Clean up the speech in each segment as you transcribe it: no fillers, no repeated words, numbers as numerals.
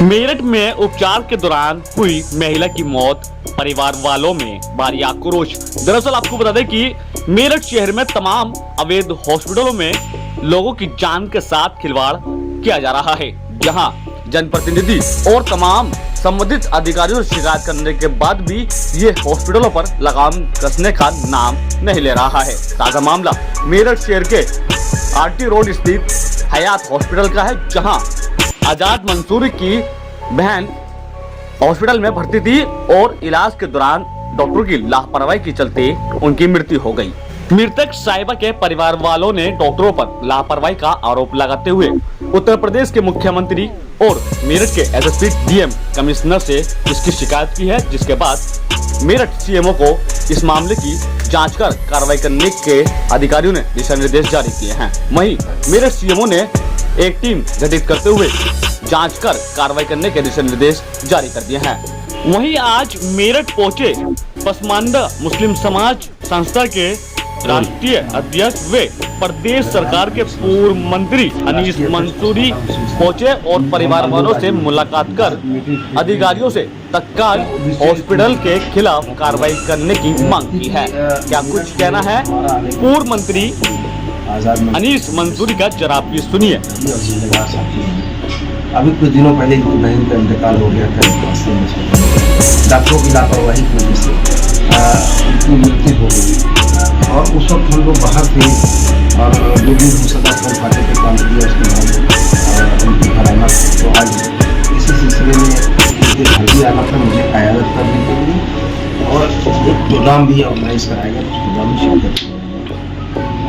मेरठ में उपचार के दौरान हुई महिला की मौत, परिवार वालों में भारी आक्रोश। दरअसल आपको बता दें कि मेरठ शहर में तमाम अवैध हॉस्पिटलों में लोगों की जान के साथ खिलवाड़ किया जा रहा है, जहां जनप्रतिनिधि और तमाम संबंधित अधिकारियों से शिकायत करने के बाद भी ये हॉस्पिटलों पर लगाम कसने का नाम नहीं ले रहा है। ताजा मामला मेरठ शहर के आरटी रोड स्थित हयात हॉस्पिटल का है, जहां आजाद मंसूरी की बहन हॉस्पिटल में भर्ती थी और इलाज के दौरान डॉक्टर की लापरवाही के चलते उनकी मृत्यु हो गई। मृतक साहिबा के परिवार वालों ने डॉक्टरों पर लापरवाही का आरोप लगाते हुए उत्तर प्रदेश के मुख्यमंत्री और मेरठ के एसएसपी डीएम कमिश्नर से इसकी शिकायत की है, जिसके बाद मेरठ सीएमओ को इस मामले की जांच कर कार्रवाई करने के अधिकारियों ने दिशा निर्देश जारी किए हैं। वहीं मेरठ सीएमओ ने एक टीम गठित करते हुए जांच कर कार्रवाई करने के दिशा निर्देश जारी कर दिए हैं। वहीं आज मेरठ पहुंचे पसमानदा मुस्लिम समाज संस्था के राष्ट्रीय अध्यक्ष व प्रदेश सरकार के पूर्व मंत्री अनीस मंसूरी पहुंचे और परिवार वालों से मुलाकात कर अधिकारियों से तत्काल हॉस्पिटल के खिलाफ कार्रवाई करने की मांग की है। क्या कुछ कहना है पूर्व मंत्री अनीस मंसूरी का, जरा आप भी सुनिए। अभी कुछ दिनों पहले ही बहन का इंतकाल हो गया था। डॉक्टरों की लापरवाही की वजह से उनकी मृत्यु हो गई और उस वक्त हम लोग बाहर थे और जो भी हो सका फोन फाटे पे काम किया, उसके बाद उनकी घर आना। तो आज इसी सिलसिले में उनके घर भी आना था मुझे क़यादत करने के लिए, और एक प्रोग्राम भी ऑर्गेनाइज कराया गया, उस प्रोग्राम में शिरकत।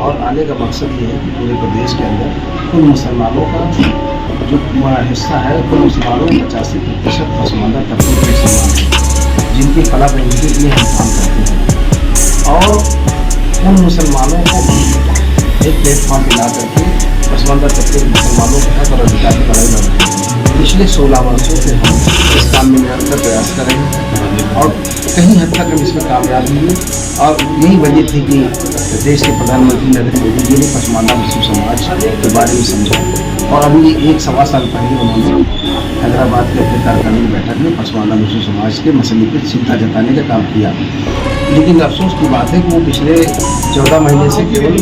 और आने का मकसद ये है कि पूरे प्रदेश के अंदर कुल मुसलमानों का जो हिस्सा है, कुल मुसलमानों में 85% पसमानदा तबके के मुसलमान हैं, जिनकी फलाह बहबूदी के लिए हम काम करते हैं। और उन मुसलमानों को एक प्लेटफॉर्म पर ला करके पसमानदा तबके के मुसलमानों के हक और अधिकार की लड़ाई लड़ रहे हैं। पिछले 16 वर्षों से हम इस काम में निरंतर प्रयास कर रहे हैं और कहीं हद तक हम इसमें कामयाब हुए। और यही वजह थी कि देश के प्रधानमंत्री नरेंद्र मोदी जी ने पसमानदा मुस्लिम समाज के बारे में समझा, और अभी 1-1.25 साल पहले उन्होंने हैदराबाद के अपने कार्यकारिणी बैठक में पसमानदा मुस्लिम समाज के मसले पर चिंता जताने का काम किया। लेकिन अफसोस की बात है कि वो पिछले 14 महीने से केवल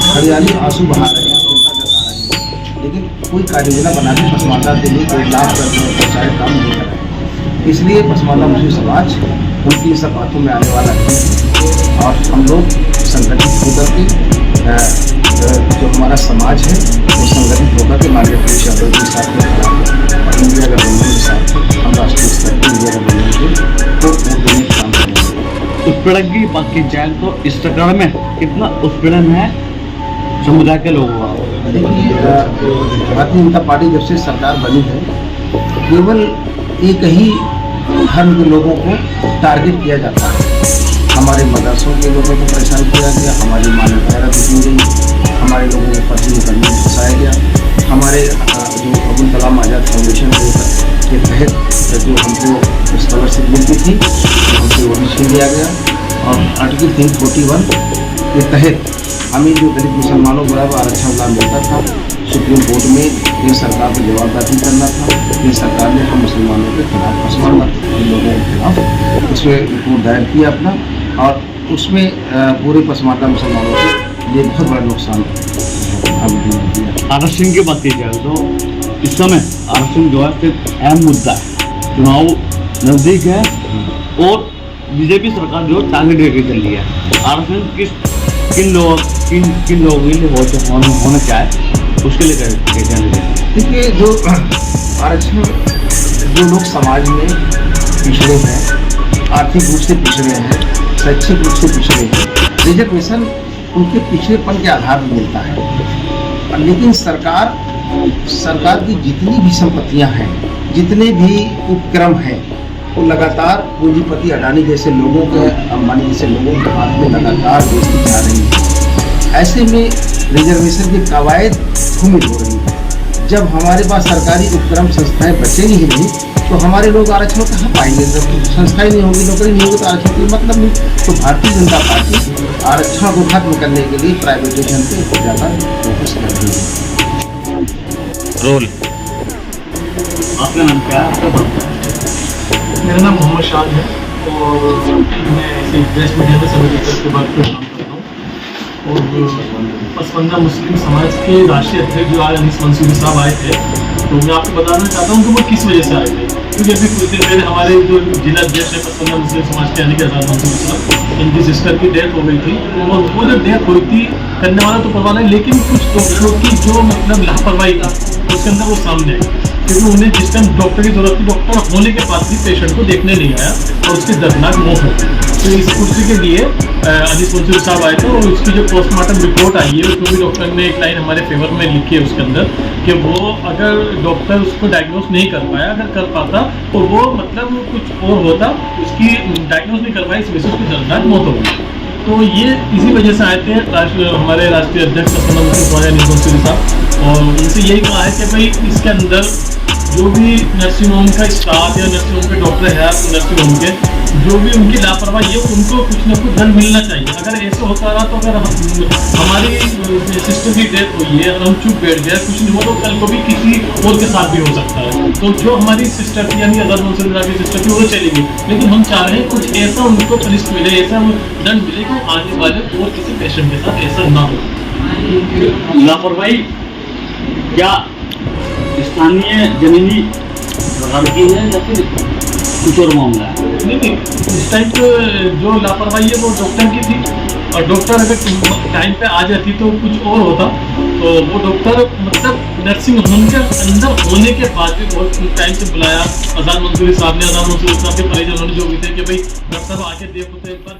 हरियाली आंसू बहा रहे हैं, चिंता जता रहे हैं, लेकिन कोई कार्ययोजना बना के पसमानदा के लिए कोई लाभ पहुँचाए काम नहीं कर रहे। इसलिए पसमानदा मुस्लिम समाज उनकी सब बातों में आने वाला है और हम लोग संगठित होकर के जो हमारा समाज है वो संगठित होकर के माननीय अखिलेश यादव के साथ में खड़ा है और इंडिया गठबंधन के साथ हम राष्ट्रीय स्तर पर इंडिया गठबंधन के तो देने का काम करेंगे। उत्पीड़न की बात की जाए तो इस प्रकार में कितना उत्पीड़न है समुदाय के लोगों का? देखिए, भारतीय जनता पार्टी जब से सरकार बनी है, केवल एक ही धर्म के लोगों को टारगेट किया जाता है। हमारे मदरसों के लोगों को परेशान किया गया, हमारी मान्यताएं रद्द की गई, हमारे लोगों को फर्जी मुकदमे में फंसाया गया, हमारे जो अब्दुल कलाम आज़ाद फाउंडेशन के तहत जो हमको स्कॉलरशिप मिलती थी हमसे वो भी छीन लिया गया। और आर्टिकल 341 के तहत हमें जो दलित मुसलमानों को बराबर आरक्षण लाभ मिलता था, सुप्रीम कोर्ट में केंद्र सरकार को जवाब दाखिल करना था। केंद्र सरकार ने हम मुसलमानों के खिलाफ पसमानदा लोगों के खिलाफ उसमें रिपोर्ट दायर किया अपना, और उसमें पूरे पसमानदा मुसलमानों के लिए बहुत बड़ा नुकसान किया। आरक्षण की बात की जाए तो इस समय आरक्षण जो है सिर्फ अहम मुद्दा है। चुनाव नजदीक है और बीजेपी सरकार जो टारगेट लेके चल रही है। आरक्षण किन लोगों के लिए होना चाहिए, उसके लिए क्या? देखिए, जो आरक्षण जो लोग समाज में पिछड़े हैं, आर्थिक रूप से पिछड़े हैं, शैक्षिक रूप से पिछड़े हैं, रिजर्वेशन उनके पिछड़ेपन के आधार पर मिलता है। लेकिन सरकार की जितनी भी संपत्तियां हैं, जितने भी उपक्रम हैं, वो लगातार पूंजीपति अडानी जैसे लोगों के, अंबानी जैसे लोगों के हाथ में लगातार बेचती जा रही है। ऐसे में रिजर्वेशन की कवायद घूमिल हो रही है। जब हमारे पास सरकारी उपक्रम संस्थाएं बचेंगी ही नहीं तो हमारे लोग आरक्षण कहाँ पाएंगे? जब संस्थाएं नहीं होंगी, नौकरी नहीं होगी तो आरक्षण कोई मतलब नहीं। तो भारतीय जनता पार्टी आरक्षण को खत्म करने के लिए प्राइवेटाइजेशन पे ज़्यादा फोकस कर रही है। रोल आपका नाम क्या है? मेरा नाम मोहम्मद शाद है और मैं इसे प्रेस मीडिया में सब एडिटर के बाद काम करता हूँ। और पसमानदा मुस्लिम समाज के राष्ट्रीय अध्यक्ष जो आज अनीस मंसूरी साहब आए थे, तो मैं आपको बताना चाहता हूँ कि वो किस वजह से आए थे। क्योंकि अभी कुछ दिन पहले हमारे जो जिला अध्यक्ष है पसमानदा मुस्लिम समाज के यानी कि आज़ाद मंसूरी साहब, इनकी सिस्टर की डेथ हो गई थी। और वो जो डेथ हुई थी करने वाला तो परवाह नहीं, लेकिन कुछ डॉक्टरों की जो मतलब लापरवाही थी उसके अंदर वो सामने आई। क्योंकि उन्हें जिस टाइम डॉक्टर की जरूरत थी, डॉक्टर होने के बाद भी पेशेंट को देखने नहीं आया और उसकी दर्दनाक मौत हो गई। तो इस कुर्सी के लिए अनीस मंसूरी साहब आए थे और उसकी जो पोस्टमार्टम रिपोर्ट आई है उसमें भी डॉक्टर ने एक लाइन हमारे फेवर में लिखी है उसके अंदर कि वो अगर डॉक्टर उसको डायग्नोज नहीं कर पाया, अगर कर पाता तो वो मतलब कुछ और होता, उसकी डायग्नोज नहीं कर पाया, इस वजह से उसकी दर्दनाक मौत हो गई। तो ये इसी वजह से आए थे हमारे राष्ट्रीय अध्यक्ष पसमानदा मुस्लिम समाज अनीस मंसूरी साहब, और उनसे यही कहा है कि भाई इसके अंदर जो भी नर्सिंग होम का स्टाफ या नर्सिंग होम के डॉक्टर है, नर्सिंग होम के जो भी उनकी लापरवाही है उनको कुछ ना कुछ दंड मिलना चाहिए। अगर ऐसा होता रहा तो अगर हमारी सिस्टर की डेथ हुई है, अगर हम चुप बैठ गए, कुछ नहीं हो तो कल को भी किसी और के साथ भी हो सकता है। तो जो हमारी सिस्टर थी यानी आज़ाद मंसूरी साहब की सिस्टर थी वो चली गई, लेकिन हम चाह रहे हैं कुछ ऐसा उनको पनिश मिले, ऐसा दंड मिले कि आने वाले और किसी पेशेंट के साथ ऐसा ना हो। लापरवाही क्या स्थानीय जमीनी की है या फिर कुछ और मामला है? नहीं, इस टाइम पे जो लापरवाही है वो डॉक्टर की थी, और डॉक्टर अगर टाइम पे आ जाती तो कुछ और होता। तो वो डॉक्टर मतलब नर्सिंग होम के अंदर होने के बाद भी बहुत टाइम से बुलाया आज़ाद मंसूरी साहब ने, आज़ाद मंसूरी साहब के परिजनों ने जो भी थे कि भाई डॉक्टर साहब आके देखो तो एक बार